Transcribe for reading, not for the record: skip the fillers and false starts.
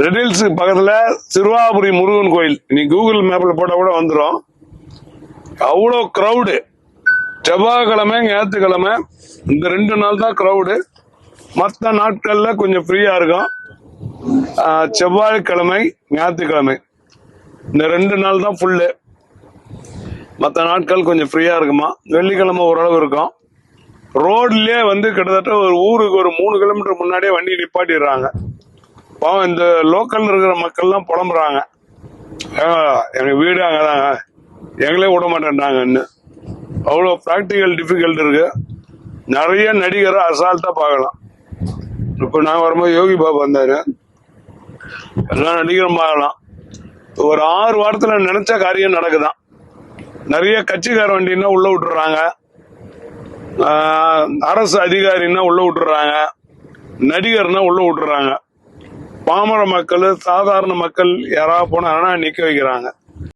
Red hills பக்கத்துல சிறுவாபுரி முருகன் கோயில், நீ கூகுள் மேப்ல போட்டா கூட வந்துடும். அவ்வளோ கிரௌடு. செவ்வாய்க்கிழமை ஞாயிற்றுக்கிழமை இந்த 2 நாள் தான் கிரௌடு. மற்ற நாட்கள்ல கொஞ்சம் ஃப்ரீயா இருக்கும். செவ்வாய்க்கிழமை ஞாயிற்றுக்கிழமை இந்த 2 நாள் தான் ஃபுல்லு. மற்ற நாட்கள் கொஞ்சம் ஃப்ரீயா இருக்குமா. வெள்ளிக்கிழமை ஓரளவு இருக்கும். ரோட்லயே கிட்டத்தட்ட ஒரு ஊருக்கு ஒரு 3 கிலோமீட்டர் முன்னாடியே வண்டி நிப்பாட்டிடுறாங்க. பாவம் இந்த லோக்கல்ல இருக்கிற மக்கள்லாம் புலம்புறாங்க, எங்க வீடு அங்கதாங்க, எங்களே விட மாட்டேன்றாங்கன்னு. அவ்வளோ ப்ராக்டிக்கல் டிஃபிகல்ட் இருக்கு. நிறைய நடிகரை அசால்ட்டா பார்க்கலாம். இப்ப நான் வரும்போது யோகி பாபு வந்தாரு, எல்லா நடிகரும் பார்க்கலாம். ஒரு 6 வாரத்துல நினைச்ச காரியம் நடக்குதான். நிறைய கட்சிக்கார வண்டின்னா உள்ள விட்டுறாங்க, அரசு அதிகாரின்னா உள்ள விட்டுறாங்க, நடிகர்னா உள்ள விட்டுறாங்க. பாமர மக்கள், சாதாரண மக்கள் யாராவது போனா நிக்க வைக்கிறாங்க.